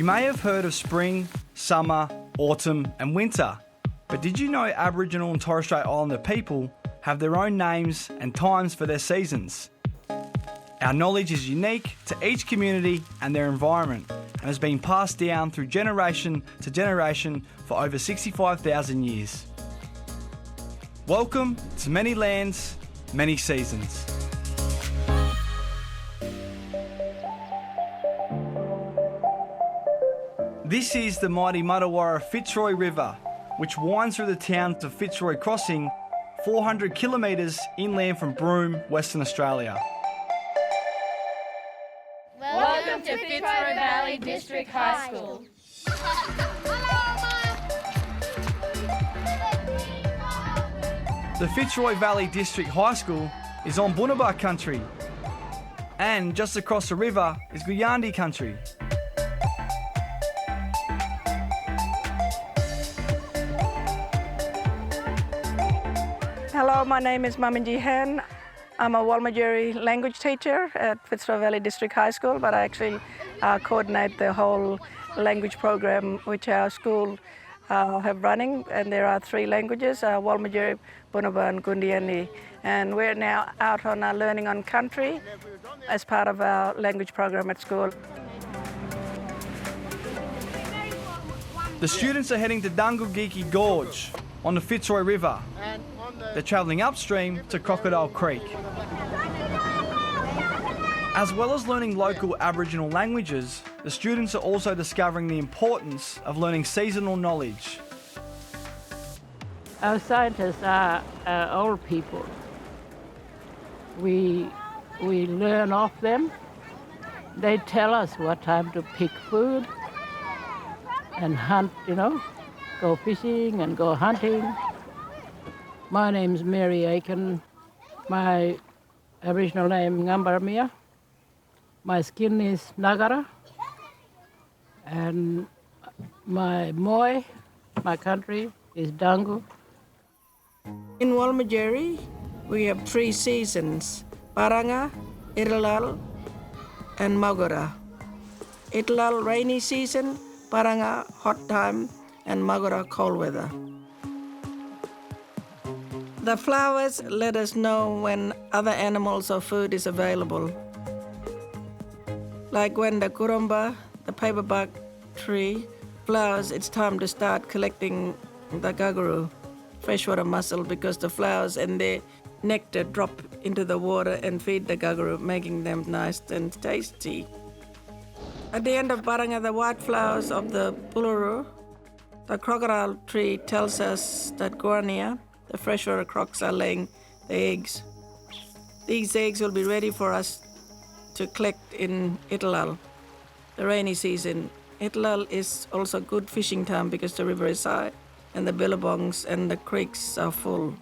You may have heard of spring, summer, autumn and winter, but did you know Aboriginal and Torres Strait Islander people have their own names and times for their seasons? Our knowledge is unique to each community and their environment and has been passed down through generation to generation for over 65,000 years. Welcome to Many Lands, Many Seasons. This is the mighty Muddawarra Fitzroy River, which winds through the towns of Fitzroy Crossing, 400 kilometres inland from Broome, Western Australia. Welcome to Fitzroy Valley District High School. The Fitzroy Valley District High School is on Bunuba country, and just across the river is Gooniyandi country. Hello, my name is Maminji Hen. I'm a Walmajarri language teacher at Fitzroy Valley District High School, but I actually coordinate the whole language program which our school have running, and there are 3 languages, Walmajarri, Bunuba and Gooniyandi. And we're now out on our Learning on Country as part of our language program at school. The students are heading to Dungulgiki Gorge on the Fitzroy River. They're travelling upstream to Crocodile Creek. As well as learning local Aboriginal languages, the students are also discovering the importance of learning seasonal knowledge. Our scientists are old people. We learn off them. They tell us what time to pick food and hunt, go fishing and go hunting. My name's Mary Aiken. My Aboriginal name Ngambaramia. My skin is Nagara. And my Moy, my country, is Dangu. In Walmajarri, we have 3 seasons, Paranga, Itlal, and Magura. Itlal, rainy season, Paranga, hot time, and Magura, cold weather. The flowers let us know when other animals or food is available. Like when the kurumba, the paperbark tree, flowers, it's time to start collecting the gaguru, freshwater mussel, because the flowers and their nectar drop into the water and feed the gaguru, making them nice and tasty. At the end of Paranga, the white flowers of the buluru, the crocodile tree tells us that Guarnia, the freshwater crocs, are laying the eggs. These eggs will be ready for us to collect in Itlal, the rainy season. Itlal is also good fishing time because the river is high and the billabongs and the creeks are full.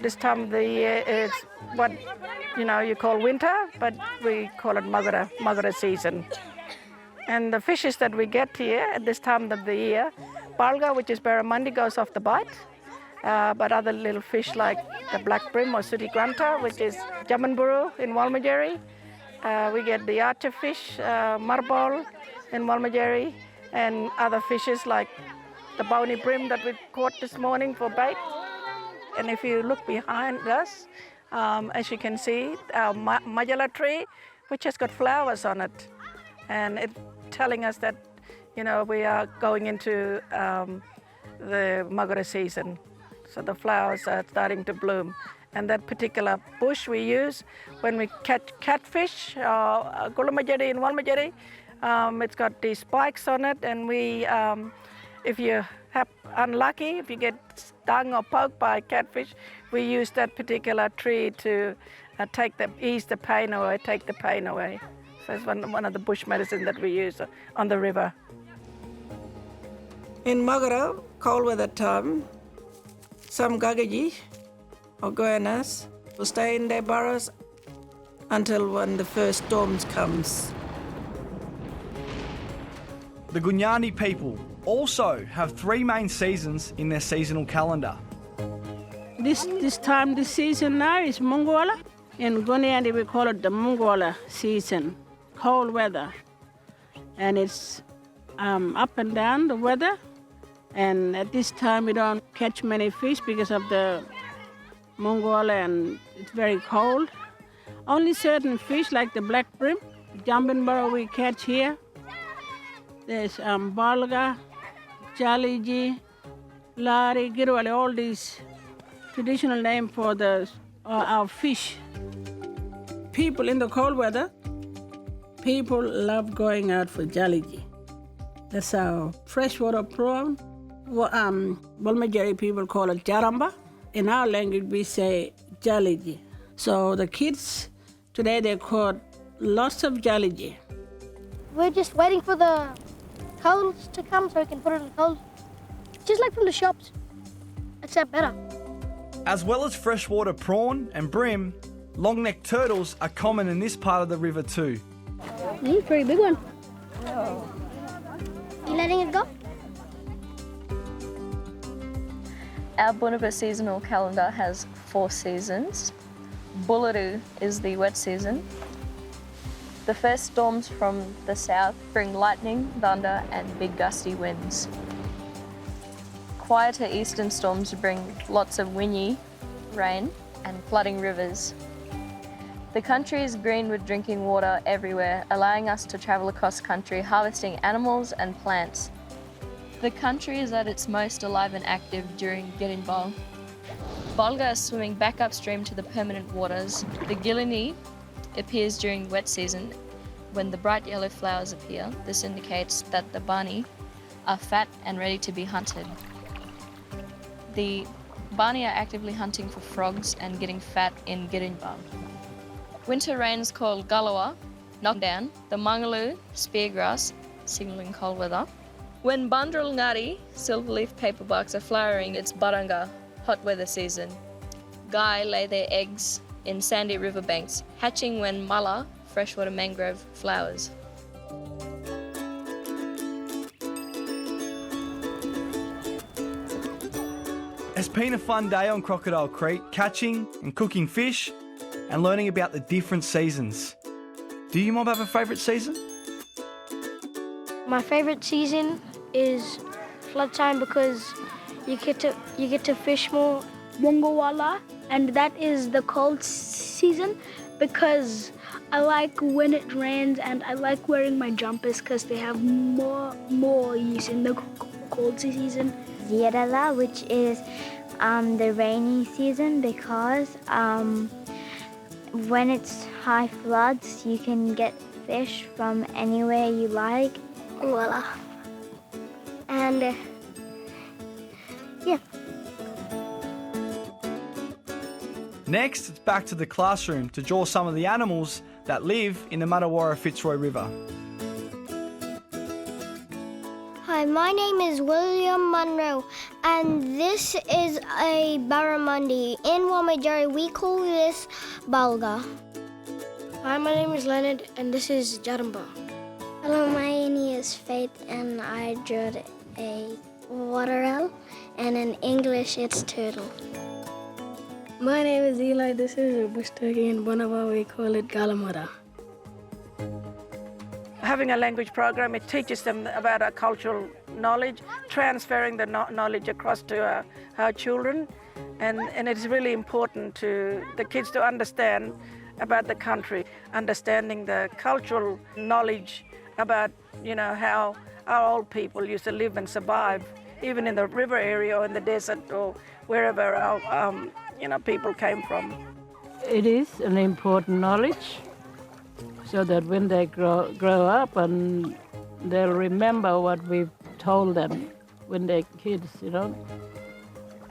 This time of the year is what you call winter, but we call it Magura season. And the fishes that we get here at this time of the year, Balga, which is barramundi, goes off the bite. But other little fish like the black brim or sooty grunter, which is Jamanburu in Walmajarri. We get the archer fish, marbol in Walmajarri, and other fishes like the bony brim that we caught this morning for bait. And if you look behind us, as you can see, our majala tree, which has got flowers on it, and it's telling us that, we are going into the Magura season. So the flowers are starting to bloom. And that particular bush we use when we catch catfish, Gulamajarri and Walmajarri, it's got these spikes on it, and we, if you have unlucky, if you get stung or poked by catfish, we use that particular tree to ease the pain away, take the pain away. So it's one of the bush medicine that we use on the river. In Magura, cold weather time, some Gagaji or Goyanas will stay in their burrows until when the first storms comes. The Gooniyandi people also have 3 main seasons in their seasonal calendar. This season now is Mongola. In Gooniyandi we call it the Mongola season, cold weather. and it's up and down the weather. And at this time, we don't catch many fish because of the Mongol and it's very cold. Only certain fish like the black brim, jambinbaro we catch here. There's balga, jaliji, lari, girwali, all these traditional names for our fish. People in the cold weather, people love going out for jaliji. That's our freshwater prawn. Walmajarri people call it jaramba. In our language, we say jaliji. So the kids today they caught lots of jaliji. We're just waiting for the coals to come so we can put it in the coals. Just like from the shops, except better. As well as freshwater prawn and brim, long-necked turtles are common in this part of the river too. Pretty big one. You letting it go? Our Bunuba seasonal calendar has 4 seasons. Buluru is the wet season. The first storms from the south bring lightning, thunder, and big gusty winds. Quieter eastern storms bring lots of windy rain and flooding rivers. The country is green with drinking water everywhere, allowing us to travel across country, harvesting animals and plants. The country is at its most alive and active during Girinbal. Bolga is swimming back upstream to the permanent waters. The Gilini appears during wet season when the bright yellow flowers appear. This indicates that the bani are fat and ready to be hunted. The bani are actively hunting for frogs and getting fat in Girinbal. Winter rains called Galawa knock down the Mangalu speargrass, signalling cold weather. When Bandrul Ngari silverleaf paperbarks are flowering, it's Baranga, hot weather season. Gai lay their eggs in sandy riverbanks, hatching when Mala, freshwater mangrove, flowers. It's been a fun day on Crocodile Creek, catching and cooking fish and learning about the different seasons. Do you, Mob, have a favourite season? My favorite season is flood time because you get to fish more Wongowala, and that is the cold season because I like when it rains and I like wearing my jumpers because they have more use in the cold season. Zierala, which is the rainy season because when it's high floods, you can get fish from anywhere you like. Voila. And yeah. Next, it's back to the classroom to draw some of the animals that live in the Matawara Fitzroy River. Hi, my name is William Munro, and this is a barramundi. In Walmajarri, we call this balga. Hi, my name is Leonard, and this is jaramba. Hello, my name is Faith, and I drew a water owl, and in English it's turtle. My name is Eli. This is a bush turkey. In Bunuba, we call it galamara. Having a language program, it teaches them about our cultural knowledge, transferring the knowledge across to our children, and it's really important to the kids to understand about the country, understanding the cultural knowledge about, how our old people used to live and survive, even in the river area or in the desert or wherever our, people came from. It is an important knowledge so that when they grow up and they'll remember what we've told them when they're kids,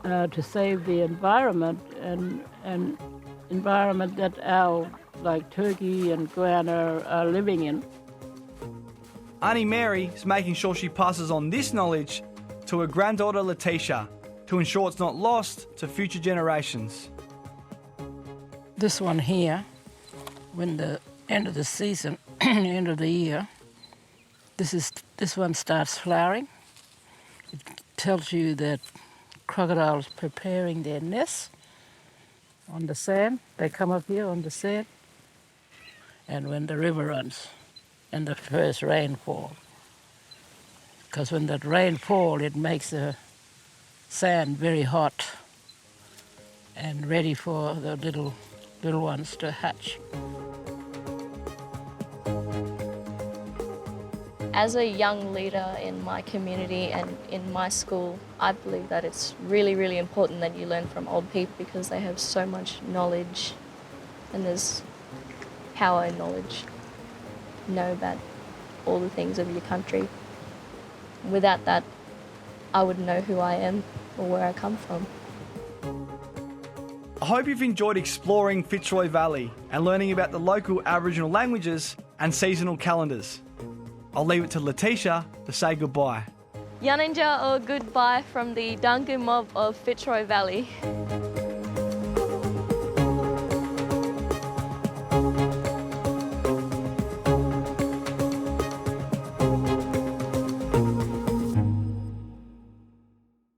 to save the environment and environment that our, like Turkey and Guyana are living in. Auntie Mary is making sure she passes on this knowledge to her granddaughter Letitia to ensure it's not lost to future generations. This one here, when the end of the season, end of the year, this one starts flowering. It tells you that crocodiles preparing their nests on the sand. They come up here on the sand, and when the river runs, and the first rainfall. Because when that rain falls, it makes the sand very hot and ready for the little ones to hatch. As a young leader in my community and in my school, I believe that it's really, really important that you learn from old people because they have so much knowledge and there's power in knowledge. Know about all the things of your country. Without that, I wouldn't know who I am or where I come from. I hope you've enjoyed exploring Fitzroy Valley and learning about the local Aboriginal languages and seasonal calendars. I'll leave it to Letitia to say goodbye. Yaninja or goodbye from the Dangu mob of Fitzroy Valley.